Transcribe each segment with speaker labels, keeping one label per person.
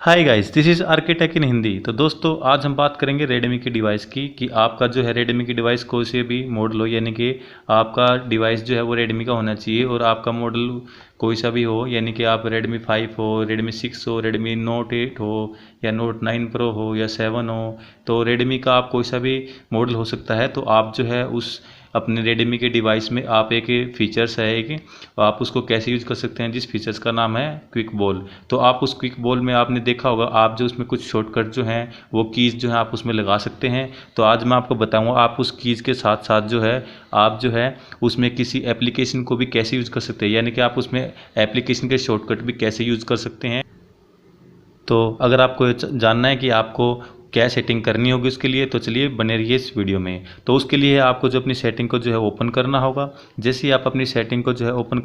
Speaker 1: Hi guys, this is architect in Hindi. तो दोस्तों, आज हम बात करेंगे रेडमी की डिवाइस की कि आपका जो है रेडमी की डिवाइस कोई से भी मॉडल हो, यानी कि आपका डिवाइस जो है वो रेडमी का होना चाहिए और आपका मॉडल कोई सा भी हो, यानी कि आप रेडमी 5 हो, रेडमी 6 हो, रेडमी नोट 8 हो या नोट 9 प्रो हो या 7 हो। तो रेडमी का आप कोई सा भी मॉडल हो सकता है। तो आप जो है उस अपने रेडमी के डिवाइस में आप एक फीचर्स है एक, आप उसको कैसे यूज़ कर सकते हैं, जिस फीचर्स का नाम है क्विक बॉल। तो आप उस क्विक बॉल में आपने देखा होगा, आप जो उसमें कुछ शॉर्टकट जो हैं वो कीज़ जो है आप उसमें लगा सकते हैं। तो आज मैं आपको बताऊंगा आप उस कीज़ के साथ साथ जो है आप जो है उसमें किसी एप्लीकेशन को भी कैसे यूज़ कर सकते हैं, यानी कि आप उसमें एप्लीकेशन के शॉर्टकट भी कैसे यूज़ कर सकते हैं। तो अगर आपको ये जानना है कि आपको क्या सेटिंग करनी होगी उसके लिए, तो चलिए बने रहिए इस वीडियो में। तो उसके लिए आपको जो अपनी सेटिंग को जो है ओपन करना होगा। जैसे ही आप अपनी सेटिंग को जो है ओपन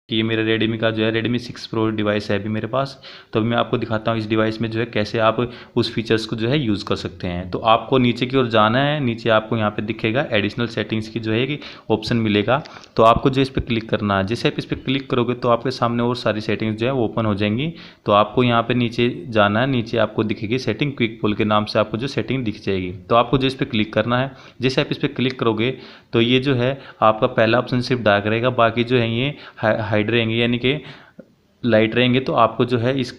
Speaker 1: कि ये मेरा रेडमी का जो है रेडमी 6 प्रो डिवाइस है अभी मेरे पास। तो मैं आपको दिखाता हूँ इस डिवाइस में जो है कैसे आप उस फीचर्स को जो है यूज़ कर सकते हैं। तो आपको नीचे की ओर जाना है, नीचे आपको यहाँ पे दिखेगा एडिशनल सेटिंग्स की जो है कि ऑप्शन मिलेगा। तो आपको जो इस पर क्लिक करना है, जैसे आप इस पर क्लिक करोगे तो आपके सामने और सारी सेटिंग्स जो है वो ओपन हो जाएंगी। तो आपको यहाँ पे नीचे जाना है, नीचे आपको दिखेगी सेटिंग, क्विक बॉल के नाम से आपको जो सेटिंग दिख जाएगी। तो आपको जो इस पर क्लिक करना है, जैसे आप इस पर क्लिक करोगे तो ये जो है आपका पहला ऑप्शन सिर्फ डार्क रहेगा, बाकी जो है ये हाइड रहेंगे, यानी कि लाइट रहेंगे। तो आपको जो है इस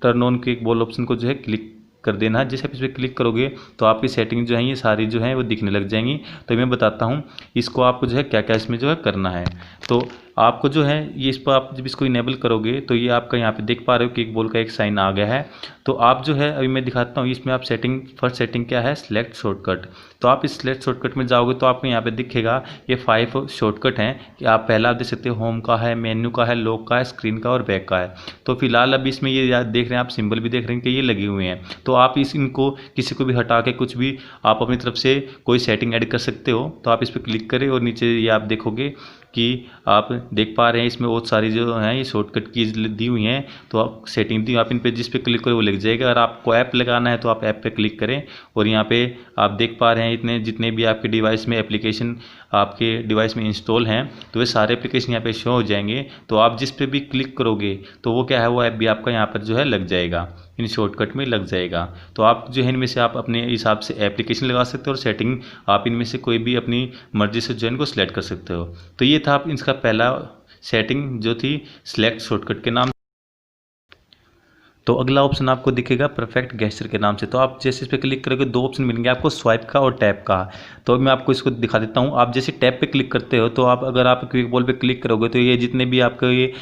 Speaker 1: turn on quick ball option को जो है क्लिक कर देना है। जैसे आप इस पर क्लिक करोगे तो आपकी सेटिंग जो है ये सारी जो है वो दिखने लग जाएंगी। तो मैं बताता हूँ इसको आपको जो है क्या क्या इसमें जो है करना है। तो आपको जो है ये इस पर आप जब इसको इनेबल करोगे तो ये आपका यहाँ पे देख पा रहे हो कि एक बॉल का एक साइन आ गया है। तो आप जो है अभी मैं दिखाता हूँ इसमें आप सेटिंग, फर्स्ट सेटिंग क्या है, सिलेक्ट शॉर्टकट। तो आप इस सिलेक्ट शॉर्टकट में जाओगे तो आपको यहाँ पे दिखेगा ये 5 शॉर्टकट हैं कि आप पहला आप देख सकते हो होम का है, मेन्यू का है, लॉक का है, स्क्रीन का और बैक का है। तो फिलहाल अभी इसमें ये देख रहे हैं आप, सिंबल भी देख रहे हैं कि ये लगे हुए हैं। तो आप इनको किसी को भी हटा के कुछ भी आप अपनी तरफ से कोई सेटिंग ऐड कर सकते हो। तो आप इस पर क्लिक करें और नीचे ये आप देखोगे कि आप देख पा रहे हैं इसमें बहुत सारी जो हैं ये शॉर्टकट कीज दी हुई हैं। तो आप सेटिंग दी, आप इन पे जिस पे क्लिक करें वो लग जाएगा। अगर आपको ऐप लगाना है तो आप ऐप पे क्लिक करें और यहाँ पे आप देख पा रहे हैं इतने जितने भी आपके डिवाइस में एप्लीकेशन आपके डिवाइस में इंस्टॉल हैं तो वे सारे एप्लीकेशन यहाँ पे शो हो जाएंगे। तो आप जिस पे भी क्लिक करोगे तो वो क्या है, वो ऐप भी आपका यहाँ पर जो है लग जाएगा, इन शॉर्टकट में लग जाएगा। तो आप जो है इनमें से आप अपने हिसाब से एप्लीकेशन लगा सकते हो और सेटिंग आप इनमें से कोई भी अपनी मर्जी से जो है इनको सिलेक्ट कर सकते हो। तो ये था आप इसका पहला सेटिंग जो थी सिलेक्ट शॉर्टकट के नाम। तो अगला ऑप्शन आपको दिखेगा परफेक्ट गेस्चर के नाम से। तो आप जैसे इस पर क्लिक करोगे दो ऑप्शन मिलेंगे आपको, स्वाइप का और टैप का। तो मैं आपको इसको दिखा देता हूँ। आप जैसे टैप पे क्लिक करते हो तो आप अगर आप क्विक बॉल पे क्लिक करोगे तो ये जितने भी आपके ये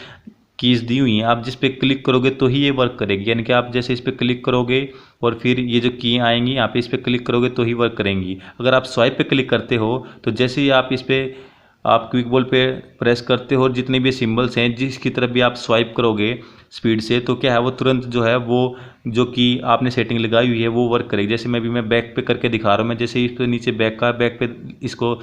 Speaker 1: कीज़ दी हुई हैं आप जिस पे क्लिक करोगे तो ही ये वर्क करेगी, यानी कि आप जैसे इस पर क्लिक करोगे और फिर ये जो की आएंगी यहाँ पे इस पर क्लिक करोगे तो ही वर्क करेंगी। अगर आप स्वाइप पे क्लिक करते हो तो जैसे ही आप इस पर आप क्विक बॉल पे प्रेस करते हो और जितने भी सिंबल्स हैं जिसकी तरफ भी आप स्वाइप करोगे स्पीड से तो क्या है वो तुरंत जो है वो जो कि आपने सेटिंग लगाई हुई है वो वर्क करेगी। जैसे मैं अभी मैं बैक पे करके दिखा रहा हूँ, मैं जैसे इस पे नीचे बैक का, बैक पे इसको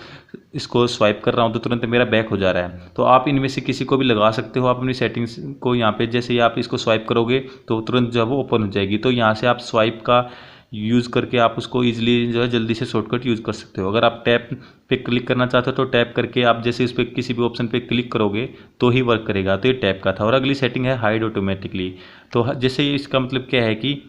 Speaker 1: इसको स्वाइप कर रहा हूँ तो तुरंत मेरा बैक हो जा रहा है। तो आप इनमें से किसी को भी लगा सकते हो। आप अपनी सेटिंग्स को यहाँ पे जैसे ही आप इसको स्वाइप करोगे तो तुरंत जो है वो ओपन हो जाएगी। तो यहाँ से आप स्वाइप का यूज़ करके आप उसको ईजिली जो है जल्दी से शॉर्टकट यूज़ कर सकते हो। अगर आप टैप पे क्लिक करना चाहते हो तो टैप करके आप जैसे उस पर किसी भी ऑप्शन पे क्लिक करोगे तो ही वर्क करेगा। तो ये टैप का था। और अगली सेटिंग है हाइड ऑटोमेटिकली। तो जैसे इसका मतलब क्या है कि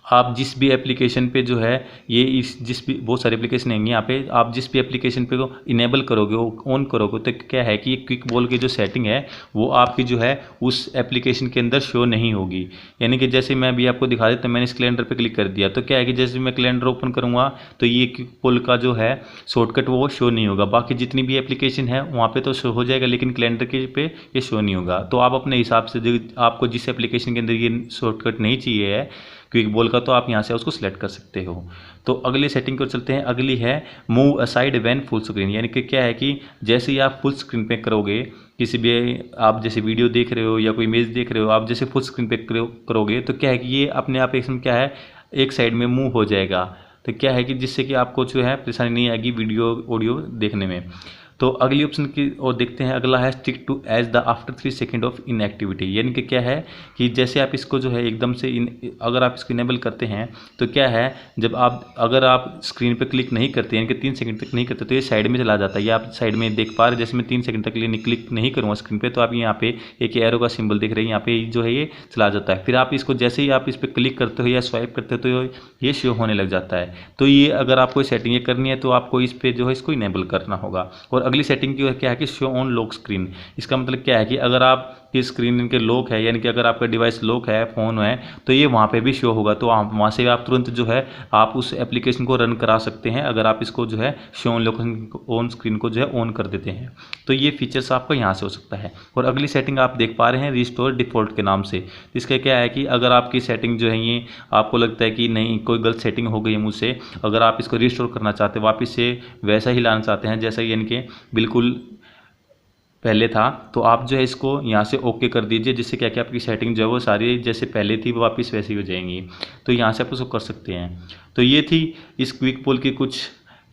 Speaker 1: आप जिस भी एप्लीकेशन पे जो है ये इस जिस भी बहुत सारे एप्लीकेशन हैं यहाँ पे, आप जिस भी एप्लीकेशन पे को इनेबल करोगे वो ऑन करोगे तो क्या है कि ये क्विक बॉल की जो सेटिंग है वो आपकी जो है उस एप्लीकेशन के अंदर शो नहीं होगी। यानी कि जैसे मैं अभी आपको दिखा देता हूँ, मैंने इस कैलेंडर पे क्लिक कर दिया तो क्या है कि जैसे मैं कैलेंडर ओपन करूँगा तो ये क्विक बॉल का जो है शॉर्टकट वो शो नहीं होगा। बाकी जितनी भी एप्लीकेशन है वहाँ पर तो शो हो जाएगा लेकिन कैलेंडर के पे ये शो नहीं होगा। तो आप अपने हिसाब से आपको जिस एप्लीकेशन के अंदर ये शॉर्टकट नहीं चाहिए है क्विक बॉल का तो आप यहाँ से उसको सिलेक्ट कर सकते हो। तो अगली सेटिंग को चलते हैं। अगली है move aside when full screen, यानी कि क्या है कि जैसे ही आप फुल स्क्रीन पे करोगे, किसी भी आप जैसे वीडियो देख रहे हो या कोई इमेज देख रहे हो, आप जैसे फुल स्क्रीन पे करोगे तो क्या है कि ये अपने आप एकदम क्या है एक साइड में मूव हो जाएगा। तो क्या है कि जिससे कि आपको जो है परेशानी नहीं आएगी वीडियो ऑडियो देखने में। तो अगली ऑप्शन की और देखते हैं, अगला है stick to edge the after 3 second of inactivity. यानी कि क्या है कि जैसे आप इसको जो है एकदम से अगर आप इसको इनेबल करते हैं तो क्या है, जब आप अगर आप स्क्रीन पे क्लिक नहीं करते यानी कि 3 सेकंड तक नहीं करते तो ये साइड में चला जाता है। ये आप साइड में देख पा रहे, जैसे मैं 3 सेकंड तक क्लिक नहीं करूँगा स्क्रीन पे तो आप यहाँ पे एक एरो का सिंबल देख रहे हैं, यहाँ पे जो है ये चला जाता है। फिर आप इसको जैसे ही आप इस पर क्लिक करते हो या स्वाइप करते हो तो ये शो होने लग जाता है। तो ये अगर आपको सेटिंग करनी है तो आपको इस पर जो है इसको इनेबल करना होगा। और अगली सेटिंग की क्या है कि शो ऑन लॉक स्क्रीन। इसका मतलब क्या है कि अगर आप की स्क्रीन के लॉक है यानी कि अगर आपका डिवाइस लॉक है, फ़ोन है, तो ये वहाँ पे भी शो होगा। तो आप वहाँ से आप तुरंत जो है आप उस एप्लीकेशन को रन करा सकते हैं अगर आप इसको जो है show on lock on screen को जो है ऑन कर देते हैं। तो ये फीचर्स आपका यहाँ से हो सकता है। और अगली सेटिंग आप देख पा रहे हैं रिस्टोर डिफ़ॉल्ट के नाम से। इसका क्या है कि अगर आपकी सेटिंग जो है ये आपको लगता है कि नहीं कोई गलत सेटिंग हो गई है मुझसे, अगर आप इसको रिस्टोर करना चाहते हैं, वापस से वैसा ही लाना चाहते हैं जैसा यानी कि बिल्कुल पहले था, तो आप जो है इसको यहाँ से ओके कर दीजिए, जिससे क्या आपकी सेटिंग जो है वो सारी जैसे पहले थी वो वापस वैसी हो जाएंगी। तो यहाँ से आप उसको कर सकते हैं। तो ये थी इस क्विक बोल की कुछ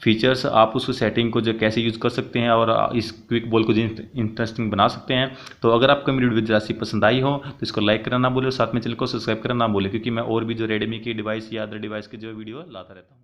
Speaker 1: फीचर्स, आप उसको सेटिंग को जो कैसे यूज़ कर सकते हैं और इस क्विक बोल को जो इंटरेस्टिंग बना सकते हैं। तो अगर आपको मेरी वीडियो जैसी पसंद आई हो तो इसको लाइक करना ना भूलें और साथ में चैनल को सब्सक्राइब करना ना भूलें, क्योंकि मैं और भी जो रेडमी की डिवाइस या अदर डिवाइस की जो वीडियो लाता रहता हूँ।